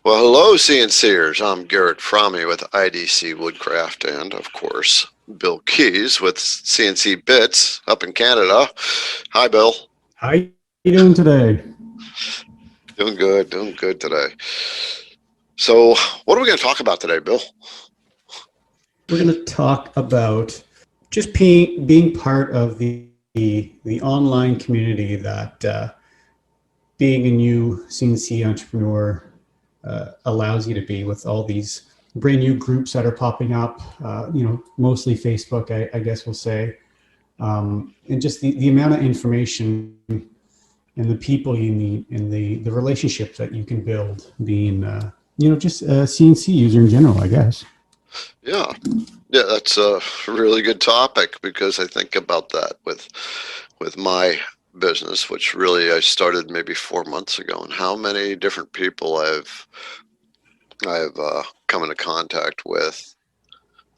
Well, hello, CNCers. I'm Garrett Fromme with IDC Woodcraft and, of course, Bill Keys with CNC Bits up in Canada. Hi, Bill. How you doing today? Doing good today. So, what are we going to talk about today, Bill? We're going to talk about just being part of the online community that being a new CNC entrepreneur allows you to be, with all these brand new groups that are popping up, mostly Facebook, I guess we'll say, and just the amount of information and the people you meet and the relationships that you can build being, just a CNC user in general, I guess. Yeah, that's a really good topic because I think about that with my business, which really I started maybe 4 months ago, and how many different people I've come into contact with,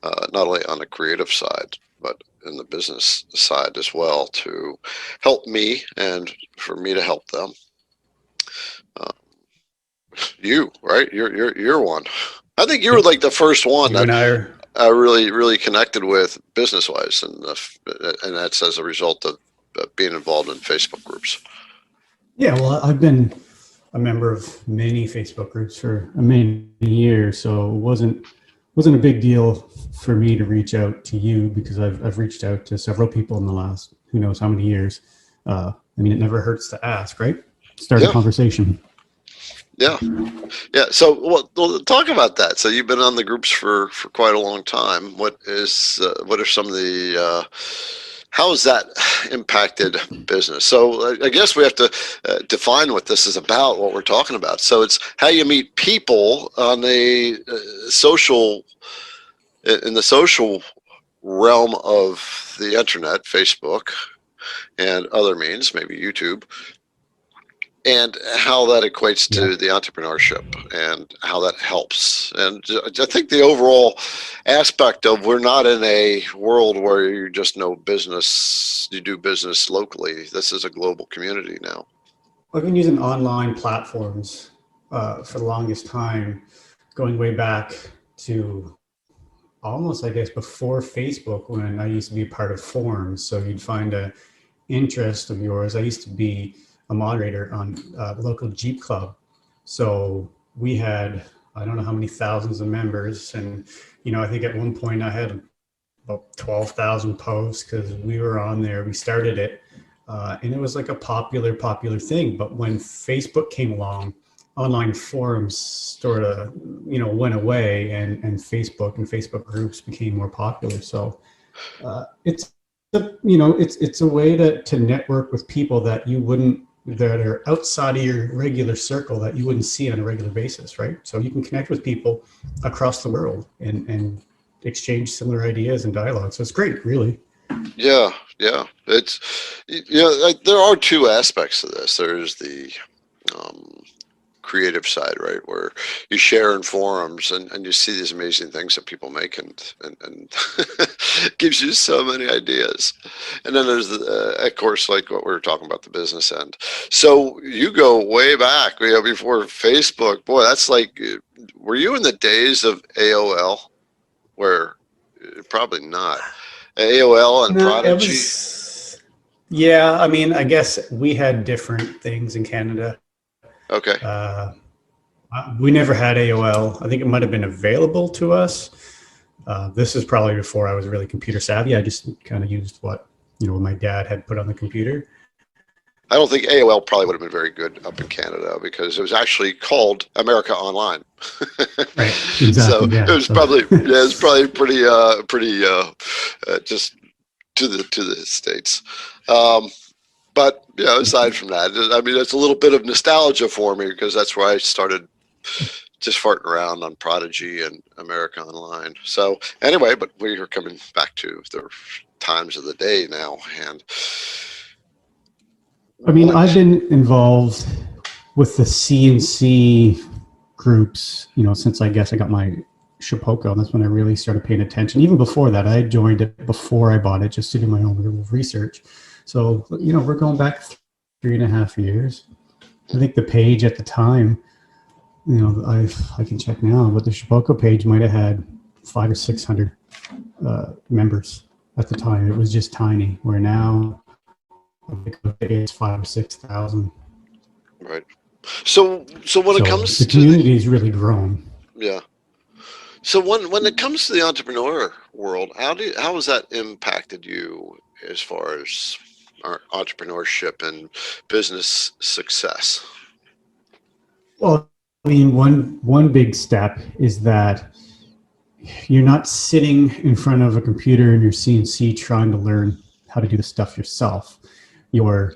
not only on the creative side, but in the business side as well, to help me and for me to help them. You, right? You're one. I think you were like the first one You and that I are. I really connected with business wise, and that's as a result of being involved in Facebook groups. Yeah, well, I've been a member of many Facebook groups for many years, so it wasn't a big deal for me to reach out to you, because I've reached out to several people in the last who knows how many years. I mean, it never hurts to ask, right? Start a Yeah, conversation. yeah, yeah. So, well, talk about that. So, you've been on the groups for quite a long time. What are some of the how has that impacted business? So, I guess we have to define what this is about, what we're talking about. So, it's how you meet people on a social in the social realm of the internet, Facebook, and other means, maybe YouTube, and how that equates Yeah. to the entrepreneurship and how that helps. And I think the overall aspect of, we're not in a world where you just know business, you do business locally. This is a global community now. I've been using online platforms for the longest time, going way back to almost, I guess, before Facebook, when I used to be a part of forums. So you'd find a interest of yours. I used to be a moderator on a local Jeep club. So we had, I don't know how many thousands of members. And, I think at one point I had about 12,000 posts, because we were on there. We started it. And it was like a popular thing. But when Facebook came along, online forums sort of, went away, and Facebook and Facebook groups became more popular. So it's it's a way to network with people that are outside of your regular circle, that you wouldn't see on a regular basis, right? So you can connect with people across the world and exchange similar ideas and dialogue. So it's great, really. Yeah, yeah. It's, like, there are two aspects to this. There's the um, creative side, right, where you share in forums and you see these amazing things that people make, and gives you so many ideas. And then there's of course, like what we were talking about, the business end. So you go way back, before Facebook. Boy, that's like, were you in the days of AOL? Where probably not. AOL and No, it Prodigy. was, yeah, I mean, I guess we had different things in Canada. Okay. Uh, we never had AOL. I think it might have been available to us. This is probably before I was really computer savvy. I just kind of used what my dad had put on the computer. I don't think AOL probably would have been very good up in Canada, because it was actually called America Online. Right. So Exactly. it Yeah. was So probably, pretty just to the states. Um, but aside from that, I mean, it's a little bit of nostalgia for me, because that's where I started just farting around on Prodigy and America Online. So anyway, but we are coming back to the times of the day now, and I mean, I've what? been involved with the CNC groups, since I guess I got my Shapoka. That's when I really started paying attention. Even before that, I joined it before I bought it, just to do my own little research. So, we're going back 3.5 years. I think the page at the time I can check now, but the Shaboco page might have had 500 or 600 members at the time. It was just tiny. Where now it's 5 or 6 thousand. Right. So when it So comes the to the, community has really grown. yeah. So when it comes to the entrepreneur world, how has that impacted you as far as our entrepreneurship and business success? Well, I mean, one big step is that you're not sitting in front of a computer in your CNC trying to learn how to do the stuff yourself. You're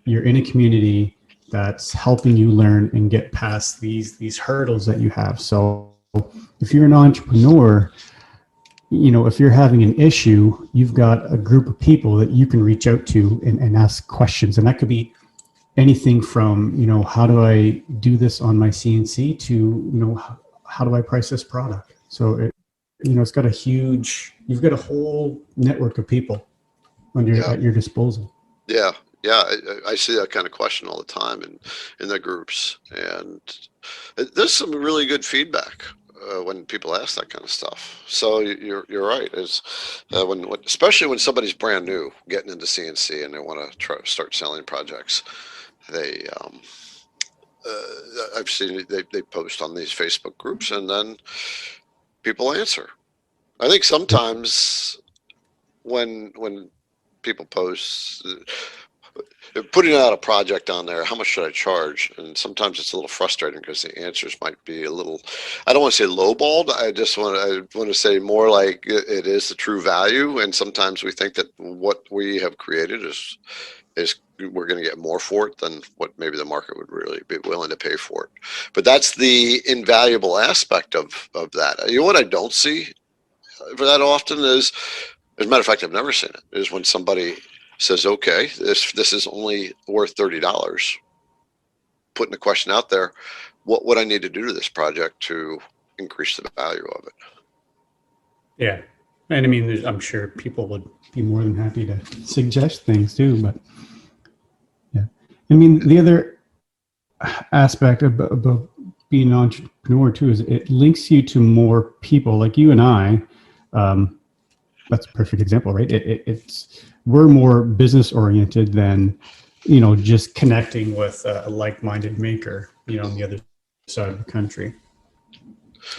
you're in a community that's helping you learn and get past these hurdles that you have. So if you're an entrepreneur, if you're having an issue, you've got a group of people that you can reach out to and ask questions. And that could be anything from, how do I do this on my CNC to, how do I price this product? So it's got you've got a whole network of people Yeah. at your disposal. Yeah. Yeah. I see that kind of question all the time in the groups, and there's some really good feedback when people ask that kind of stuff. So you're right. It's especially when somebody's brand new getting into CNC and they want to start selling projects. They I've seen they post on these Facebook groups, and then people answer. I think Yep. sometimes when people post, putting out a project on there, how much should I charge? And sometimes it's a little frustrating because the answers might be a little, I don't want to say lowballed. I want to say more like it is the true value. And sometimes we think that what we have created is we're going to get more for it than what maybe the market would really be willing to pay for it. But that's the invaluable aspect of that. You know what I don't see for that often is, as a matter of fact, I've never seen it, is when somebody says, okay, this is only worth $30, putting the question out there, what would I need to do to this project to increase the value of it? Yeah. And I mean, I'm sure people would be more than happy to suggest things too. But yeah. I mean, the other aspect about being an entrepreneur too is it links you to more people like you and I. Um, that's a perfect example, right? It's we're more business oriented than just connecting with a like-minded maker, on the other side of the country.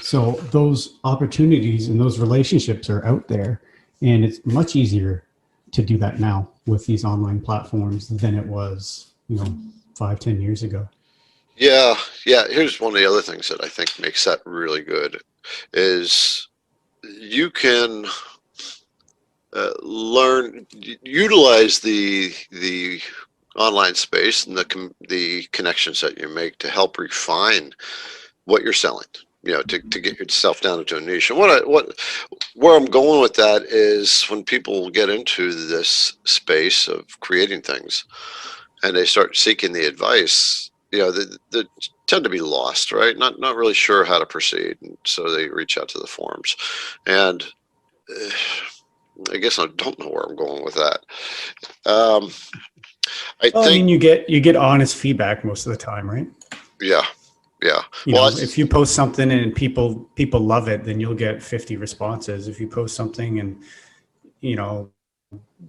So those opportunities and those relationships are out there, and it's much easier to do that now with these online platforms than it was, 5, 10 years ago. Yeah, yeah. Here's one of the other things that I think makes that really good is you can utilize the online space and the connections that you make to help refine what you're selling. To get yourself down into a niche. And where I'm going with that is when people get into this space of creating things and they start seeking the advice, they tend to be lost, right? Not really sure how to proceed, and so they reach out to the forums. And I guess I don't know where I'm going with that. Um, I Well, I think, mean, you get honest feedback most of the time, right? yeah, yeah. Well, If you post something and people love it, then you'll get 50 responses. If you post something and you know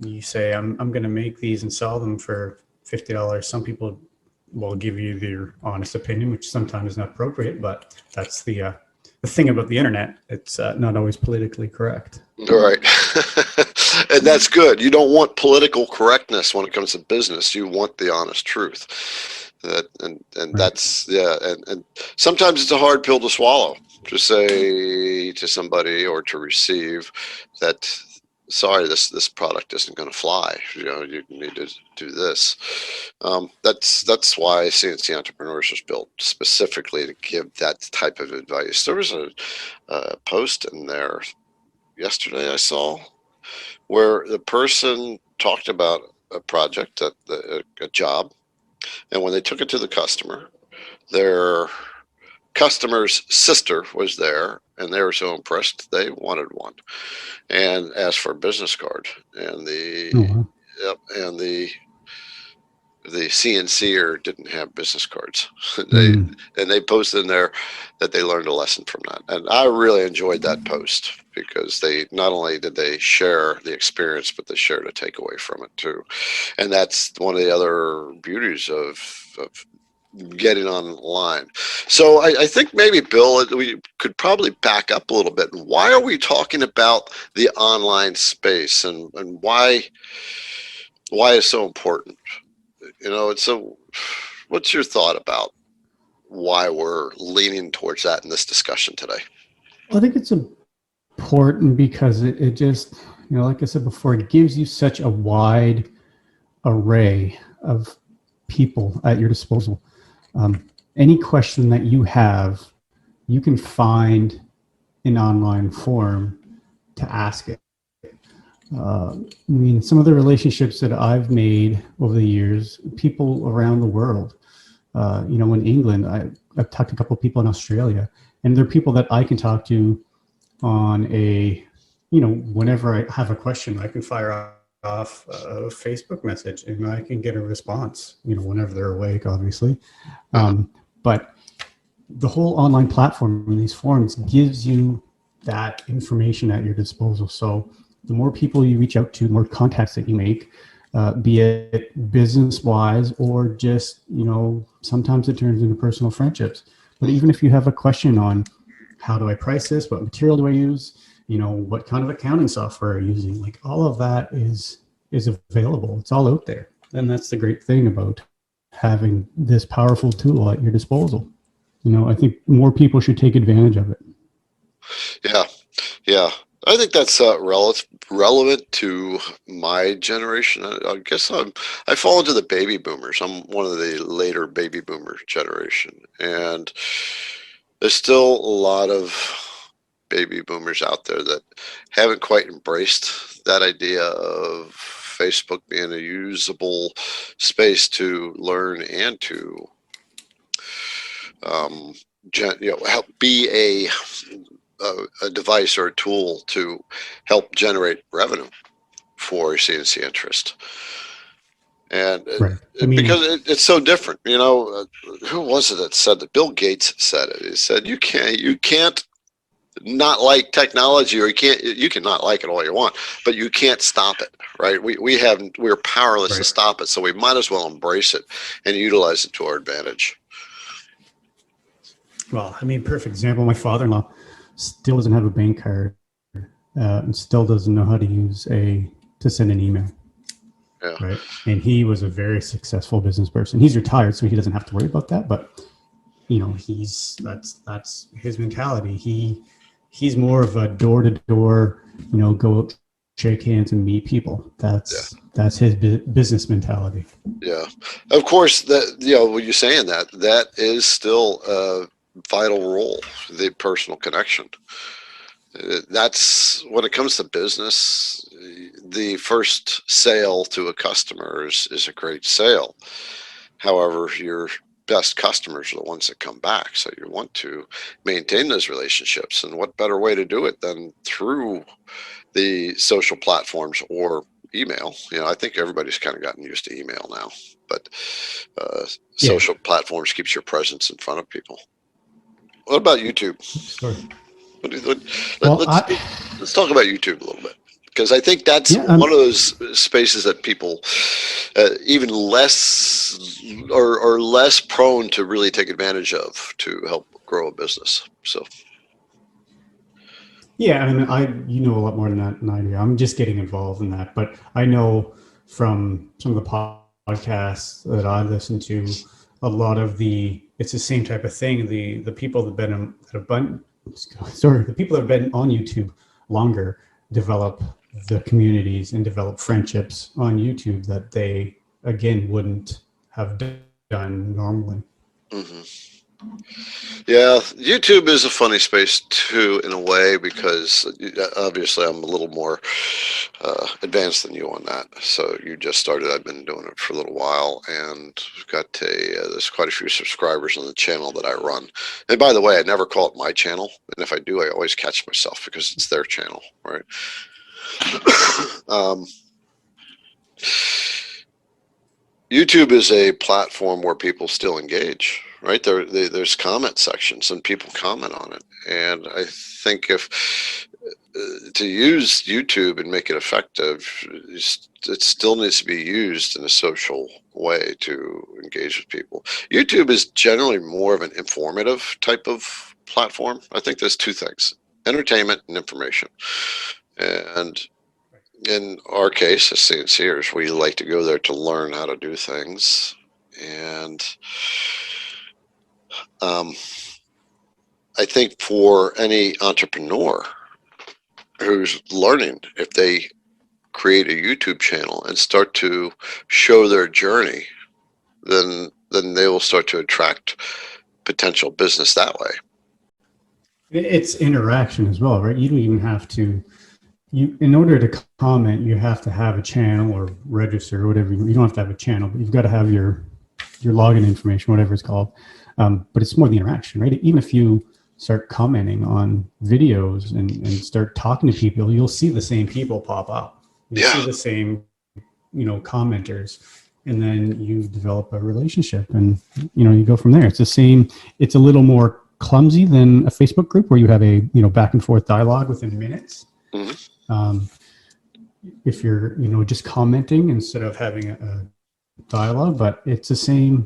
you say I'm going to make these and sell them for $50, some people will give you their honest opinion, which sometimes is not appropriate, but that's the thing about the internet. It's not always politically correct. all right. And that's good. You don't want political correctness when it comes to business. You want the honest truth. And Right. that's, yeah. And sometimes it's a hard pill to swallow to say to somebody or to receive that, sorry, this product isn't going to fly. You need to do this. That's why CNC Entrepreneurs was built specifically to give that type of advice. There was a post in there yesterday I saw where the person talked about a project, a job, and when they took it to the customer, their customer's sister was there, and they were so impressed they wanted one and asked for a business card. And Oh, the wow. yep, and the the CNCer didn't have business cards. Mm. They posted in there that they learned a lesson from that. And I really enjoyed that post because they not only did they share the experience, but they shared a takeaway from it too. And that's one of the other beauties of getting online. So I think maybe, Bill, we could probably back up a little bit. Why are we talking about the online space, and why it's so important? It's so. What's your thought about why we're leaning towards that in this discussion today? I think it's important because it just, like I said before, it gives you such a wide array of people at your disposal. Any question that you have, you can find an online forum to ask it. Some of the relationships that I've made over the years, people around the world, in England, I've talked to a couple of people in Australia, and they're people that I can talk to on whenever I have a question, I can fire off a Facebook message and I can get a response, whenever they're awake, obviously. But the whole online platform in these forums gives you that information at your disposal. So the more people you reach out to, the more contacts that you make, be it business wise or just, sometimes it turns into personal friendships. But even if you have a question on how do I price this, what material do I use, what kind of accounting software are you using, like all of that is available. It's all out there. And that's the great thing about having this powerful tool at your disposal. I think more people should take advantage of it. Yeah, yeah. I think that's relevant to my generation. I guess I fall into the baby boomers. I'm one of the later baby boomer generation, and there's still a lot of baby boomers out there that haven't quite embraced that idea of Facebook being a usable space to learn and to um, help be a device or a tool to help generate revenue for CNC interest. And Right. because it's so different, who was it that said that? Bill Gates said it. He said, you can't not like technology, or you can not like it all you want, but you can't stop it, right? We're powerless to stop it. So we might as well embrace it and utilize it to our advantage. Well, perfect example. My father-in-law still doesn't have a bank card and still doesn't know how to use to send an email. Yeah. Right. And he was a very successful business person. He's retired, so he doesn't have to worry about that. But that's his mentality. He's more of a door-to-door, go out, shake hands and meet people. That's his business mentality. Yeah. Of course, that, when you're saying that is still a vital role, the personal connection. That's when it comes to business, the first sale to a customer is a great sale. However, your best customers are the ones that come back. So you want to maintain those relationships. And what better way to do it than through the social platforms or email? I think everybody's kind of gotten used to email now, but social platforms keeps your presence in front of people. What about YouTube? Sure. Let's talk about YouTube a little bit, because I think that's one of those spaces that people even less or less prone to really take advantage of to help grow a business. So. Yeah, you know a lot more than that than I do. I'm just getting involved in that, but I know from some of the podcasts that I listen to, a lot of it's the same type of thing. The people the people that have been on YouTube longer develop the communities and develop friendships on YouTube that they again wouldn't have done normally. Mm-hmm. Yeah, YouTube is a funny space too, in a way, because obviously I'm a little more advanced than you on that. So you just started. I've been doing it for a little while, and got there's quite a few subscribers on the channel that I run. And by the way, I never call it my channel, and if I do, I always catch myself because it's their channel, right? YouTube is a platform where people still engage, right? There's comment sections and people comment on it. And I think if to use YouTube and make it effective, it still needs to be used in a social way to engage with people. YouTube is generally more of an informative type of platform. I think there's two things: entertainment and information. And in our case, as CNCers, we like to go there to learn how to do things. And I think for any entrepreneur who's learning, if they create a YouTube channel and start to show their journey, then they will start to attract potential business that way. It's interaction as well, right? You don't even have to. In order to comment, you have to have a channel or register or whatever. You don't have to have a channel, but you've got to have your login information, whatever it's called. But it's more the interaction, right? Even if you start commenting on videos and start talking to people, you'll see the same people pop up. You see the same, commenters, and then you develop a relationship, and you go from there. It's the same. It's a little more clumsy than a Facebook group where you have a back and forth dialogue within minutes. Mm-hmm. If you're just commenting instead of having a dialogue, but it's the same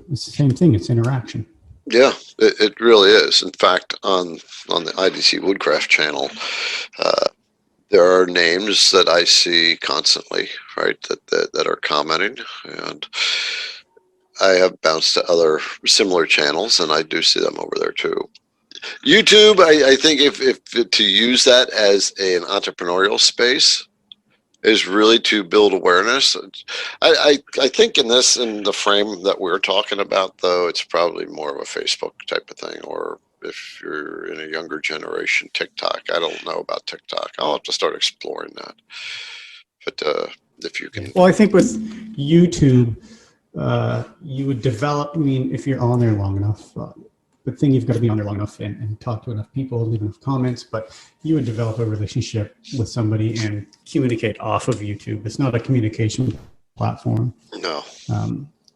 thing. It's interaction. Yeah, it really is. In fact, on the IDC Woodcraft channel, there are names that I see constantly, right, that are commenting, and I have bounced to other similar channels, and I do see them over there too. YouTube, I think if to use that as an entrepreneurial space is really to build awareness. I think in the frame that we're talking about, though, it's probably more of a Facebook type of thing, or if you're in a younger generation, TikTok. I don't know about TikTok. I'll have to start exploring that. But if you can. Well, I think with YouTube, you would develop, if you're on there long enough, the thing you've got to be on there long enough and talk to enough people, leave enough comments, but you would develop a relationship with somebody and communicate off of YouTube. It's not a communication platform. No.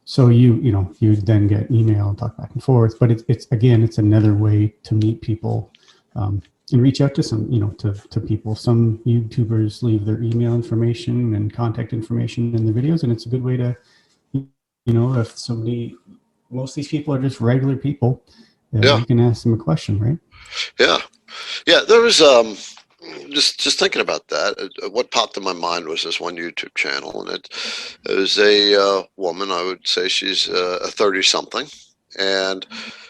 So you then get email and talk back and forth, but it's another way to meet people and reach out to some, to people. Some YouTubers leave their email information and contact information in the videos, and it's a good way to, if somebody, most of these people are just regular people. You can ask them a question, right? Yeah. There was just thinking about that. What popped in my mind was this one YouTube channel, and it was a woman. I would say she's a 30-something, and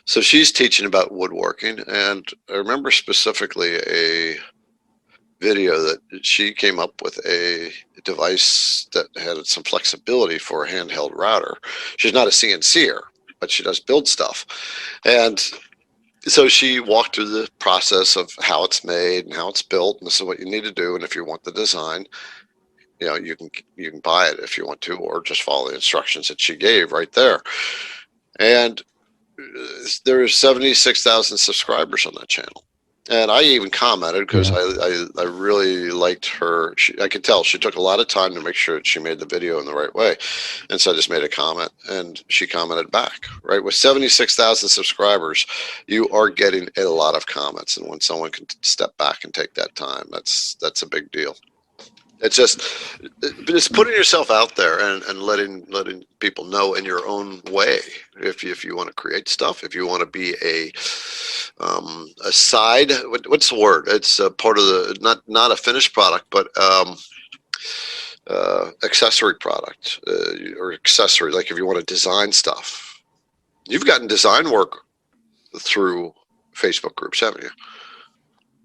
so she's teaching about woodworking. And I remember specifically a video that she came up with a device that had some flexibility for a handheld router. She's not a CNCer, but she does build stuff. And so she walked through the process of how it's made and how it's built, and this is what you need to do. And if you want the design, you can buy it if you want to, or just follow the instructions that she gave right there. And there are 76,000 subscribers on that channel. And I even commented because I really liked her. I could tell she took a lot of time to make sure that she made the video in the right way. And so I just made a comment, and she commented back, right? With 76,000 subscribers, you are getting a lot of comments. And when someone can step back and take that time, that's a big deal. It's just putting yourself out there and letting people know in your own way. If you want to create stuff, if you want to be a side, what's the word? It's a part of the not a finished product, but accessory product or accessory. Like if you want to design stuff, you've gotten design work through Facebook groups, haven't you?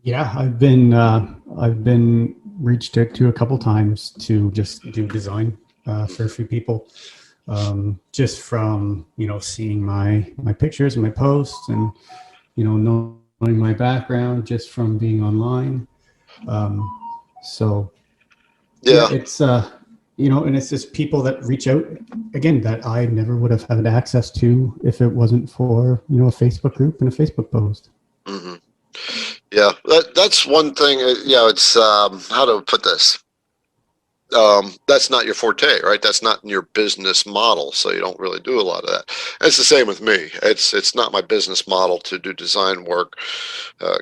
Yeah, I've been reached out to a couple times to just do design for a few people, just from seeing my pictures and my posts, and knowing my background just from being online. So it's and it's just people that reach out again that I never would have had access to if it wasn't for a Facebook group and a Facebook post. Mm-hmm. Yeah, that's one thing. It's how to put this. that's not your forte, right? That's not in your business model, so you don't really do a lot of that. And it's the same with me. It's not my business model to do design work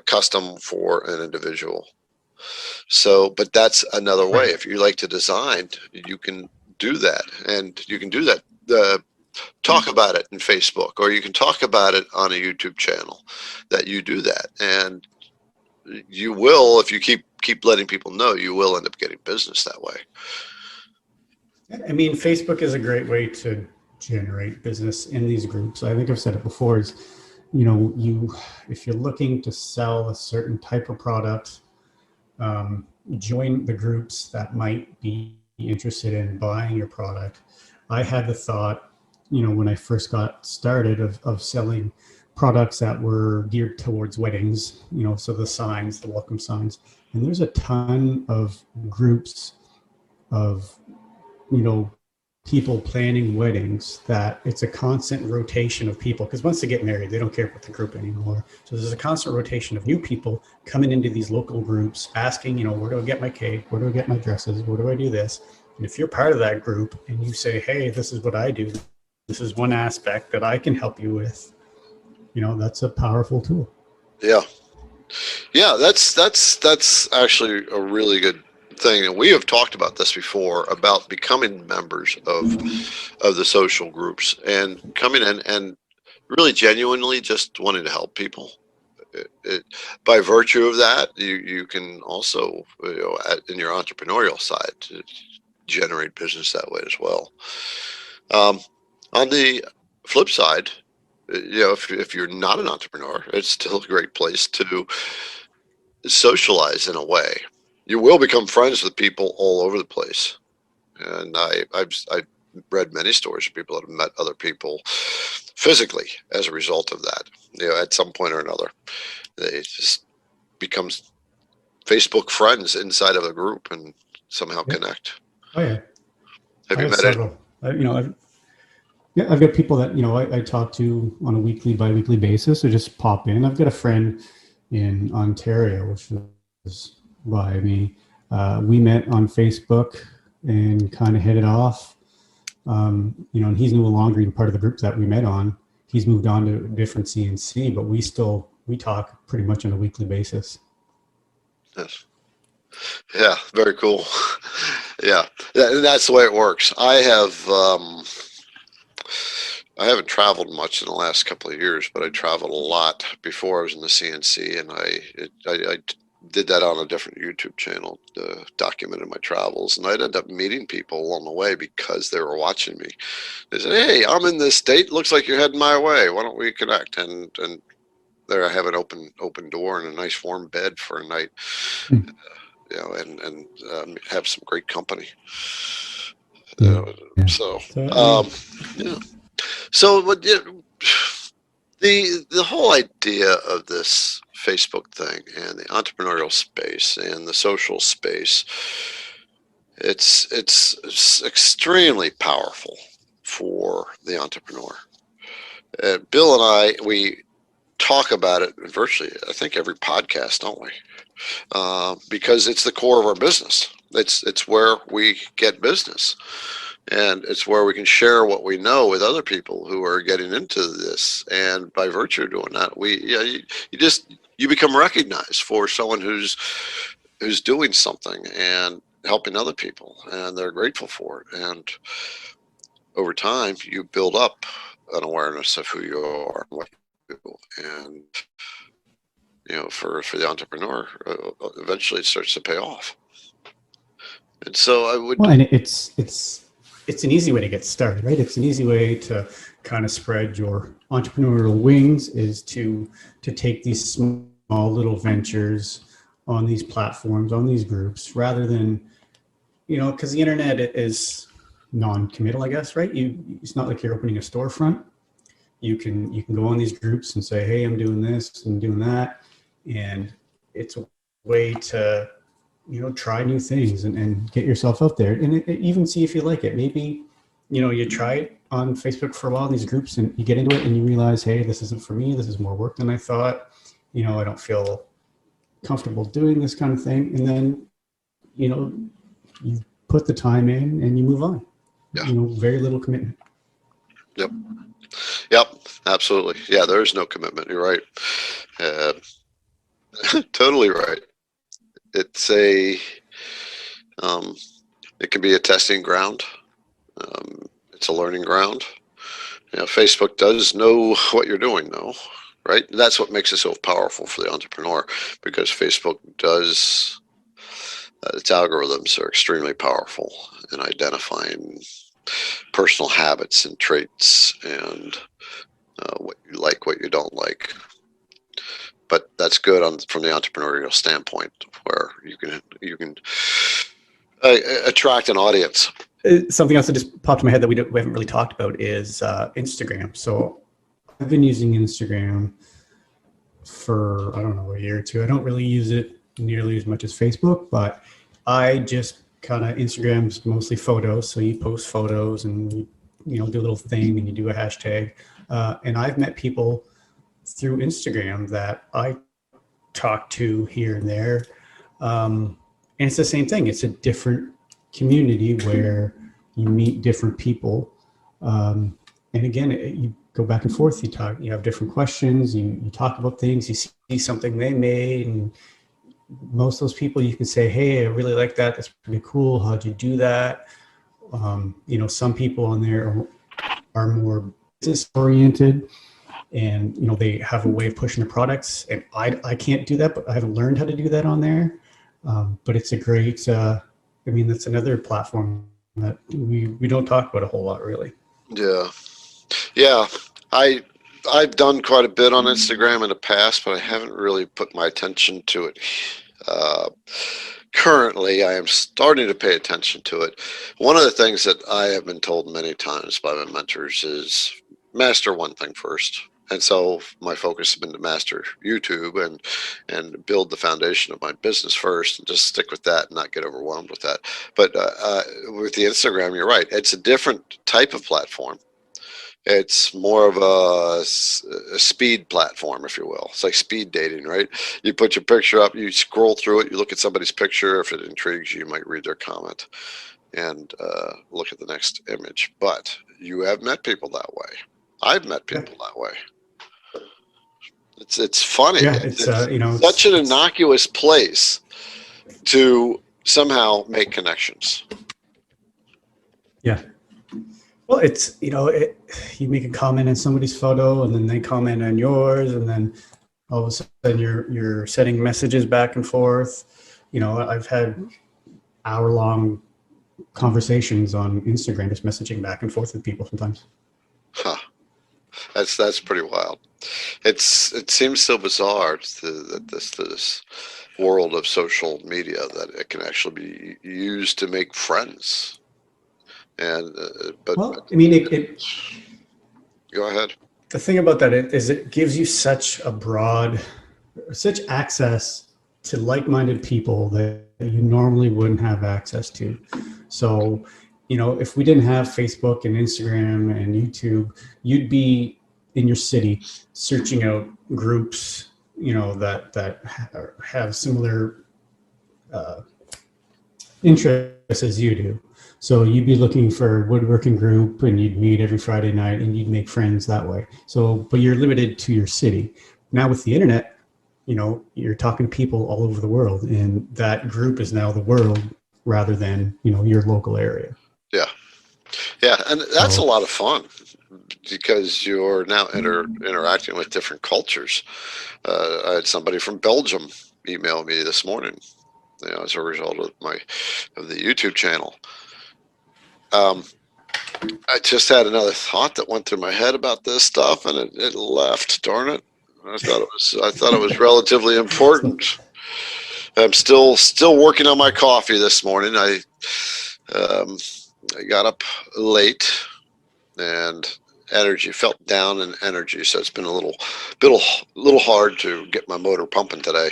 custom for an individual. So, but that's another way. Right. If you like to design, you can do that, and you can do that. Talk about it in Facebook, or you can talk about it on a YouTube channel. That you do that, and you will, if you keep letting people know, you will end up getting business that way. I mean, Facebook is a great way to generate business in these groups. I think I've said it before is, if you're looking to sell a certain type of product, join the groups that might be interested in buying your product. I had the thought, when I first got started of selling products that were geared towards weddings, so the signs, the welcome signs, and there's a ton of groups of, people planning weddings that it's a constant rotation of people, because once they get married, they don't care about the group anymore. So there's a constant rotation of new people coming into these local groups asking, where do I get my cake? Where do I get my dresses? Where do I do this? And if you're part of that group and you say, hey, this is what I do, this is one aspect that I can help you with, that's a powerful tool. Yeah, yeah, that's actually a really good thing, and we have talked about this before about becoming members of the social groups and coming in and really genuinely just wanting to help people. It, by virtue of that, you can also, in your entrepreneurial side, to generate business that way as well. Um, on the flip side, if you're not an entrepreneur, it's still a great place to socialize in a way. You will become friends with people all over the place, and I've read many stories of people that have met other people physically as a result of that. At some point or another, they just become Facebook friends inside of a group and somehow Yeah. connect. Oh yeah. Have I you have met it? several. I've got people that, I talk to on a weekly, bi-weekly basis, or just pop in. I've got a friend in Ontario, which is by me. We met on Facebook and kind of hit it off. And he's no longer even part of the group that we met on. He's moved on to a different CNC, but we talk pretty much on a weekly basis. Yes. Yeah, very cool. Yeah, and that's the way it works. I haven't traveled much in the last couple of years, but I traveled a lot before I was in the CNC, and I did that on a different YouTube channel, documented my travels, and I'd end up meeting people along the way because they were watching me. They said, "Hey, I'm in this state. Looks like you're heading my way. Why don't we connect?" And there I have an open door and a nice warm bed for a night, and have some great company. Yeah. So, So I mean, yeah. So, but the whole idea of this Facebook thing and the entrepreneurial space and the social space, it's extremely powerful for the entrepreneur. Bill and we talk about it virtually, I think, every podcast, don't we? Because it's the core of our business. It's where we get business, and it's where we can share what we know with other people who are getting into this. And by virtue of doing that, you become recognized for someone who's doing something and helping other people, and they're grateful for it. And over time, you build up an awareness of who you are and what you do. And for the entrepreneur, eventually it starts to pay off. And so I would. well, and it's an easy way to get started, right? It's an easy way to kind of spread your entrepreneurial wings, is to take these small little ventures on these platforms, on these groups, rather than, because the internet is non-committal, I guess, right? It's not like you're opening a storefront. You can go on these groups and say, hey, I'm doing this and doing that, and it's a way to try new things and get yourself out there, and even see if you like it. Maybe you try it on Facebook for a while in these groups, and you get into it and you realize, hey, this isn't for me, this is more work than I thought, I don't feel comfortable doing this kind of thing. And then you put the time in and you move on. Yeah. You know, very little commitment. Yep. Yep. Absolutely. Yeah. There is no commitment. You're right. Uh, totally right. It's um, it can be a testing ground. It's a learning ground. You know, Facebook does know what you're doing, though, right? That's what makes it so powerful for the entrepreneur, because Facebook does, its algorithms are extremely powerful in identifying personal habits and traits and what you like, what you don't like. But that's good from the entrepreneurial standpoint, where you can attract an audience. Something else that just popped in my head that we haven't really talked about is Instagram. So I've been using Instagram for, I don't know, a year or two. I don't really use it nearly as much as Facebook, but I just kind of, Instagram's mostly photos. So you post photos and you know, do a little thing and you do a hashtag. And I've met people through Instagram that I talk to here and there. And it's the same thing. It's a different community where you meet different people. And again, you go back and forth, you have different questions, you talk about things, you see something they made, and most of those people you can say, hey, I really like that. That's pretty cool. How'd you do that? You know, some people on there are more business oriented, and you know, they have a way of pushing their products, and I can't do that, but I haven't learned how to do that on there. But it's a great, I mean, that's another platform that we don't talk about a whole lot, really. Yeah. Yeah. I've done quite a bit on Instagram in the past, but I haven't really put my attention to it. Currently, I am starting to pay attention to it. One of the things that I have been told many times by my mentors is master one thing first. And so my focus has been to master YouTube and build the foundation of my business first, and just stick with that and not get overwhelmed with that. But with the Instagram, you're right. It's a different type of platform. It's more of a speed platform, if you will. It's like speed dating, right? You put your picture up, you scroll through it, you look at somebody's picture. If it intrigues you, you might read their comment and look at the next image. But you have met people that way. I've met people that way. It's funny. Yeah, it's you know, such an innocuous place to somehow make connections. Yeah. Well, it's, you know, you make a comment on somebody's photo and then they comment on yours, and then all of a sudden you're sending messages back and forth. You know, I've had hour-long conversations on Instagram, just messaging back and forth with people sometimes. Huh. That's pretty wild. It seems so bizarre that this world of social media, that it can actually be used to make friends. And but I mean, go ahead. the thing about that is it gives you such access to like-minded people that you normally wouldn't have access to. So, you know, if we didn't have Facebook and Instagram and YouTube, you'd be in your city searching out groups, you know, that have similar interests as you do. So you'd be looking for a woodworking group and you'd meet every Friday night and you'd make friends that way. So, but you're limited to your city. Now with the internet, you know, you're talking to people all over the world, and that group is now the world rather than, you know, your local area. Yeah. Yeah. And that's a lot of fun, because you're now interacting with different cultures. I had somebody from Belgium email me this morning, you know, as a result of the YouTube channel. I just had another thought that went through my head about this stuff, and it left. Darn it! I thought it was relatively important. I'm still working on my coffee this morning. I got up late and felt down in energy, so it's been a little hard to get my motor pumping today,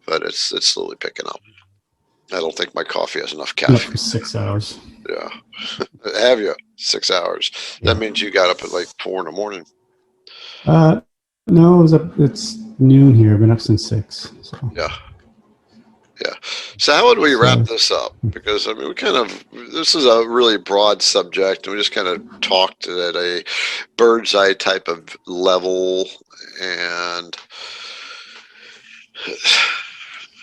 but it's slowly picking up. I don't think my coffee has enough caffeine. For 6 hours. Yeah. Have you? 6 hours. Yeah. That means you got up at like 4 in the morning. No, it's noon here. I've been up since 6. So. Yeah. Yeah. So how would we wrap So this up? Because I mean, this is a really broad subject, and we just kind of talked at a bird's eye type of level. And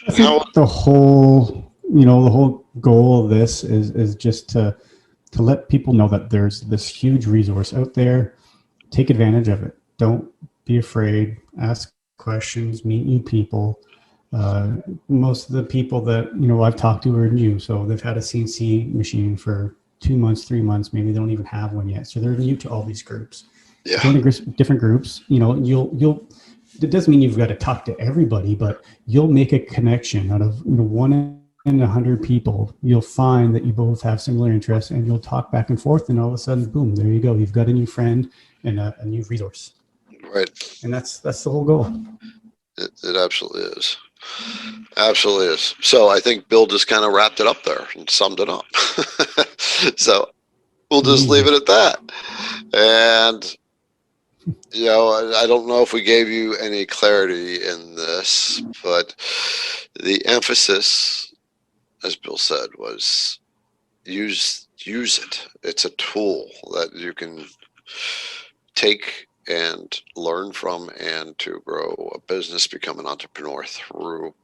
I how, think the whole goal of this is just to let people know that there's this huge resource out there. Take advantage of it. Don't be afraid. Ask questions. Meet new people. Most of the people that I've talked to are new, so they've had a CNC machine for 2 months, 3 months. Maybe they don't even have one yet, so they're new to all these groups. yeah, Join different groups. You'll. It doesn't mean you've got to talk to everybody, but you'll make a connection out of one in 100 people. You'll find that you both have similar interests, and you'll talk back and forth, and all of a sudden, boom, there you go. You've got a new friend and a new resource, right. and that's the whole goal. It absolutely is. Absolutely is. So I think Bill just kind of wrapped it up there and summed it up. So we'll just leave Easy. it at that. And I don't know if we gave you any clarity in this, but the emphasis, as Bill said, was use it. It's a tool that you can take and learn from, and to grow a business, become an entrepreneur through,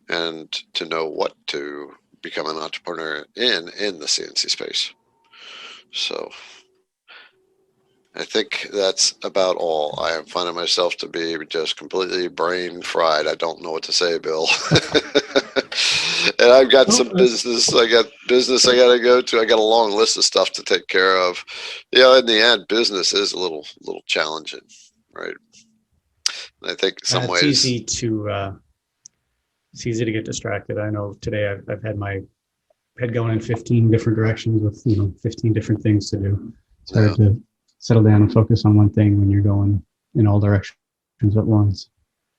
and to know what to become an entrepreneur in the CNC space. So I think that's about all. I am finding myself to be just completely brain fried. I don't know what to say, Bill. And I've got some business. I got business I got to go to. I got a long list of stuff to take care of. In the end, business is a little challenging, right? And I think in some It's ways, easy to get distracted. I know today I've had my head going in 15 different directions with 15 different things to do. It's hard to settle down and focus on one thing when you're going in all directions at once.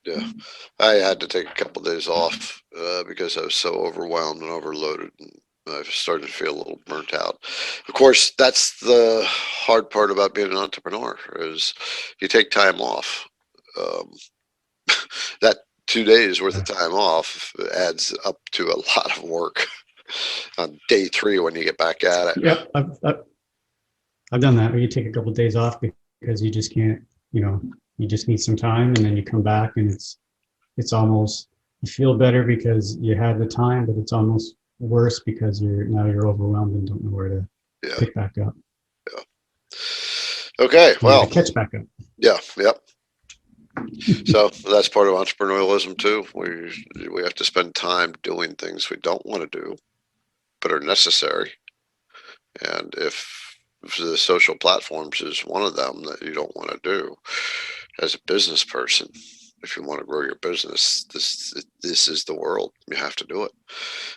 yeah, I had to take a couple of days off because I was so overwhelmed and overloaded, and I started to feel a little burnt out. Of course, that's the hard part about being an entrepreneur is you take time off. Um, that 2 days worth of time off adds up to a lot of work on day 3 when you get back at it. Yep, I've done that. Where you take a couple of days off because you just can't. You just need some time, and then you come back, and it's almost, you feel better because you have the time, but it's almost worse because you're overwhelmed and don't know where to pick back up. Yeah. Okay. Well, to catch back up. Yeah. Yep. So that's part of entrepreneurialism too. We have to spend time doing things we don't want to do, but are necessary. And if the social platforms is one of them that you don't want to do as a business person, if you want to grow your business, this is the world. You have to do it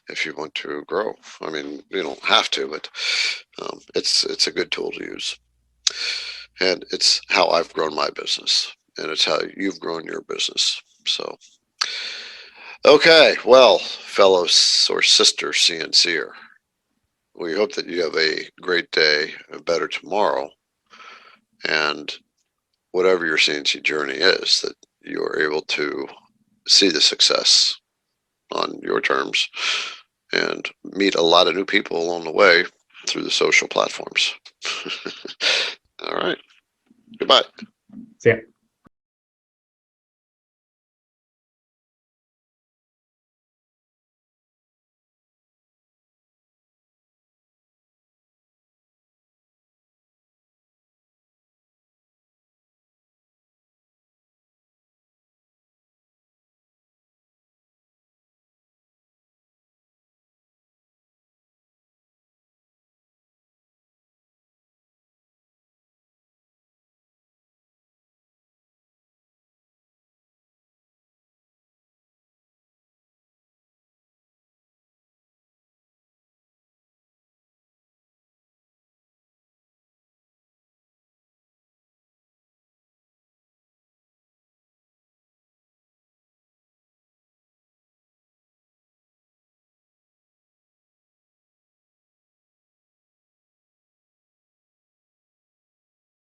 if you want to grow. I mean, you don't have to, but it's a good tool to use. And it's how I've grown my business, and it's how you've grown your business. So, okay, well, fellow or sister CNCer, we hope that you have a great day, a better tomorrow, and whatever your CNC journey is, that you are able to see the success on your terms and meet a lot of new people along the way through the social platforms. All right. Goodbye. See ya.